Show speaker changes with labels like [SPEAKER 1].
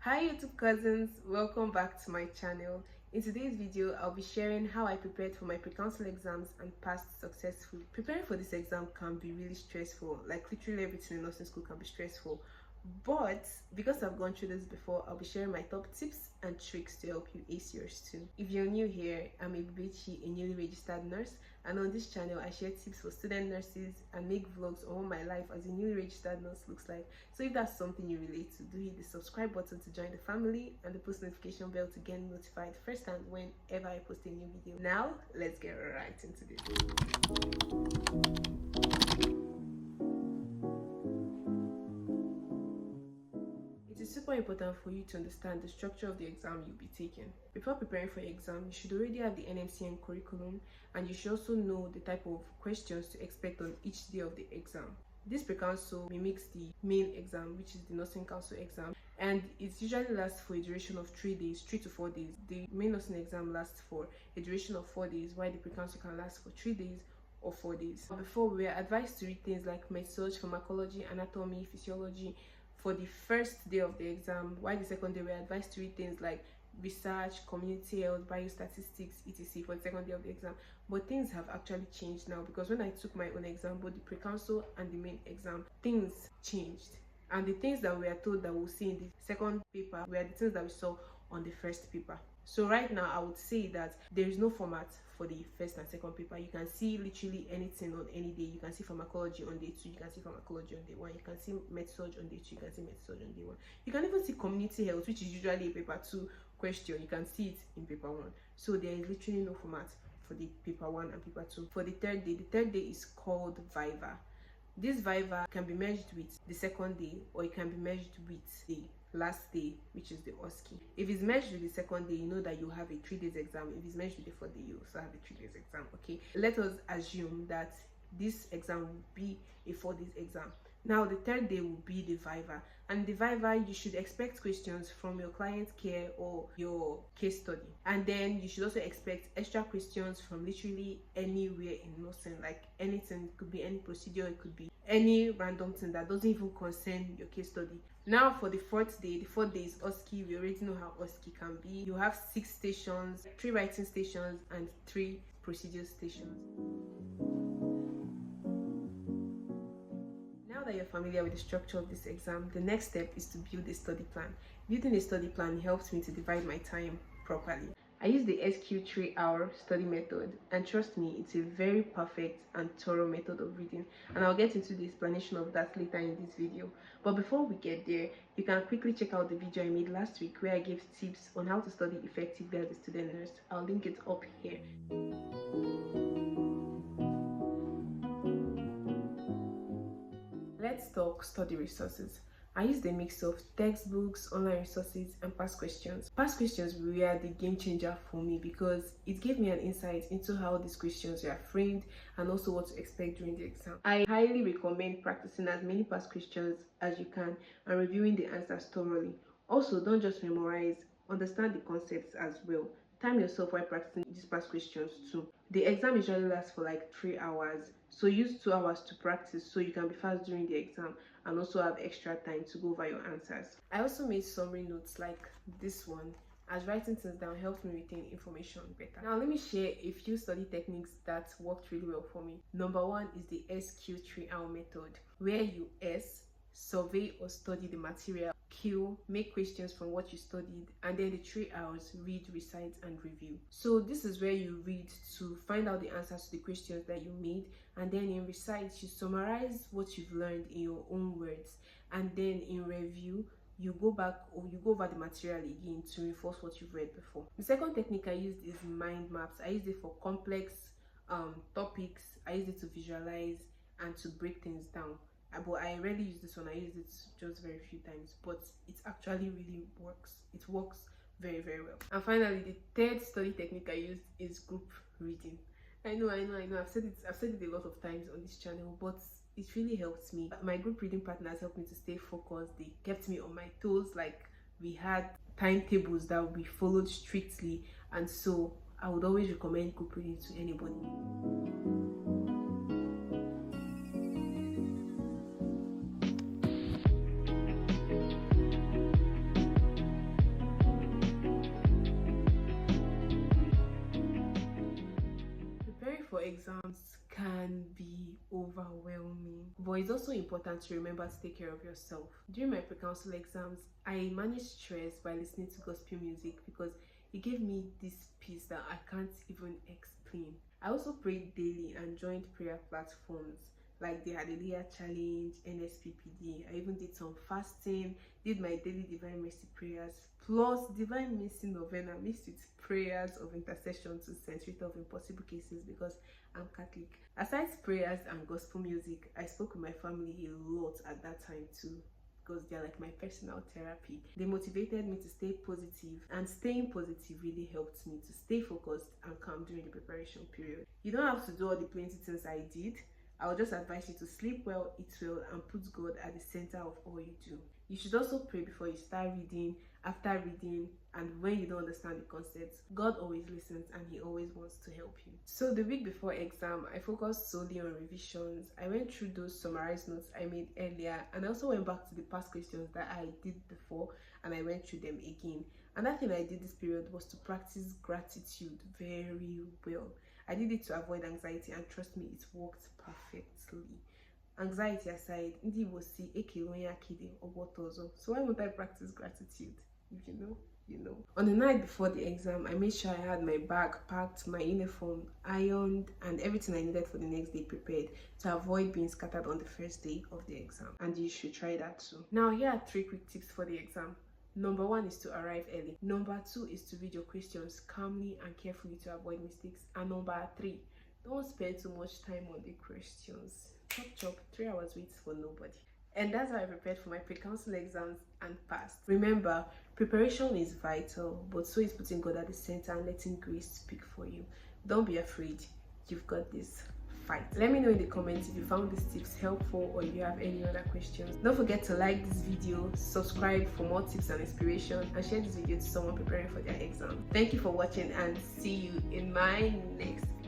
[SPEAKER 1] Hi YouTube cousins, welcome back to my channel. In today's video, I'll be sharing how I prepared for my pre-council exams and passed successfully. Preparing for this exam can be really stressful, like literally everything in nursing school can be stressful. But because I've gone through this before, I'll be sharing my top tips and tricks to help you ace yours too. If you're new here, I'm Ebubechi, a newly registered nurse, and on this channel I share tips for student nurses and make vlogs on what my life as a newly registered nurse looks like. So if that's something you relate to, do hit the subscribe button to join the family and the post notification bell to get notified first time whenever I post a new video. Now let's get right into this. It is super important for you to understand the structure of the exam you'll be taking. Before preparing for your exam, you should already have the NMCN curriculum, and you should also know the type of questions to expect on each day of the exam. This pre-council mimics the main exam, which is the nursing council exam, and it usually lasts for a duration of 3 days, 3 to 4 days. The main nursing exam lasts for a duration of 4 days, while the pre-council can last for 3 days or 4 days. Before, we are advised to read things like med-surg, pharmacology, anatomy, physiology for the first day of the exam, while the second day we are advised to read things like research, community health, biostatistics, etc. for the second day of the exam. But things have actually changed now, because when I took my own exam, both the pre-council and the main exam, things changed, and the things that we are told that we'll see in the second paper were the things that we saw on the first paper. So right now I would say that there is no format for the first and second paper. You can see literally anything on any day. You can see pharmacology on day 2, you can see pharmacology on day 1, you can see med-surg on day 2, you can see med-surg on day 1. You can even see community health, which is usually a paper 2 question. You can see it in paper 1. So there is literally no format for the paper 1 and paper 2. For the third day is called viva. This viva can be merged with the second day, or it can be merged with the last day, which is the OSCE. If it's merged with the second day, you know that you have a 3 days exam. If it's merged with the 4th day, you also have a 3 days exam. Okay, let us assume that this exam will be a 4 days exam. Now the third day will be the viva, and the viva you should expect questions from your client care or your case study, and then you should also expect extra questions from literally anywhere in nursing, like anything. It could be any procedure, it could be any random thing that doesn't even concern your case study. Now for the 4th day, the 4th day is OSCE. We already know how OSCE can be. You have 6 stations, 3 writing stations and 3 procedure stations. Now that you're familiar with the structure of this exam, the next step is to build a study plan. Building a study plan helps me to divide my time properly. I use the SQ 3-hour study method, and trust me, it's a very perfect and thorough method of reading, and I'll get into the explanation of that later in this video. But before we get there, you can quickly check out the video I made last week where I gave tips on how to study effectively as a student nurse. I'll link it up here. Let's talk study resources. I used a mix of textbooks, online resources, and past questions. Past questions were the game changer for me, because it gave me an insight into how these questions were framed and also what to expect during the exam. I highly recommend practicing as many past questions as you can and reviewing the answers thoroughly. Also, don't just memorize, understand the concepts as well. Time yourself while practicing these past questions too. The exam usually lasts for like 3 hours, so use 2 hours to practice so you can be fast during the exam and also have extra time to go over your answers. I also made summary notes like this one, as writing things down helps me retain information better. Now let me share a few study techniques that worked really well for me. Number 1 is the SQ 3-hour method, where you survey or study the material, Q, make questions from what you studied, and then the 3 hours, read, recite, and review. So this is where you read to find out the answers to the questions that you made, and then in recite you summarize what you've learned in your own words, and then in review you go back or you go over the material again to reinforce what you've read before. The second technique I used is mind maps. I used it for complex topics. I used it to visualize and to break things down. But I rarely use this one. I use it just very few times, but it actually really works. It works very, very well. And finally, the third study technique I used is group reading. I know. I've said it a lot of times on this channel, but it really helps me. My group reading partners helped me to stay focused. They kept me on my toes. Like, we had timetables that we followed strictly, and so I would always recommend group reading to anybody. before exams can be overwhelming, but it's also important to remember to take care of yourself. During my pre-council exams, I managed stress by listening to gospel music because it gave me this peace that I can't even explain. I also prayed daily and joined prayer platforms like the Hallelujah Challenge, NSPPD. I even did some fasting, did my daily Divine Mercy prayers, plus Divine Mercy Novena mixed with prayers of intercession to Saint Rita of Impossible Cases because I'm Catholic. Aside prayers and gospel music, I spoke with my family a lot at that time too, because they're like my personal therapy. They motivated me to stay positive, and staying positive really helped me to stay focused and calm during the preparation period. You don't have to do all the plenty things I did. I'll just advise you to sleep well, eat well, and put God at the center of all you do. You should also pray before you start reading, after reading, and when you don't understand the concepts. God always listens and He always wants to help you. So the week before exam, I focused solely on revisions. I went through those summarized notes I made earlier, and I also went back to the past questions that I did before, and I went through them again. Another thing I did this period was to practice gratitude very well. I did it to avoid anxiety, and trust me, it worked perfectly. Anxiety aside, ndị Igbo si ekele onye akide ọgbọtọ ọzọ. So why won't I practice gratitude? If you know, you know. On the night before the exam, I made sure I had my bag packed, my uniform ironed, and everything I needed for the next day prepared to avoid being scattered on the first day of the exam. And you should try that too. Now, here are 3 quick tips for the exam. Number 1 is to arrive early. Number 2 is to read your questions calmly and carefully to avoid mistakes. And number 3, don't spend too much time on the questions. Chop, 3 hours waits for nobody. And that's how I prepared for my pre-council exams and passed. Remember, preparation is vital, but so is putting God at the center and letting grace speak for you. Don't be afraid. You've got this. Fight. Let me know in the comments if you found these tips helpful or if you have any other questions. Don't forget to like this video, subscribe for more tips and inspiration, and share this video to someone preparing for their exam. Thank you for watching, and see you in my next video.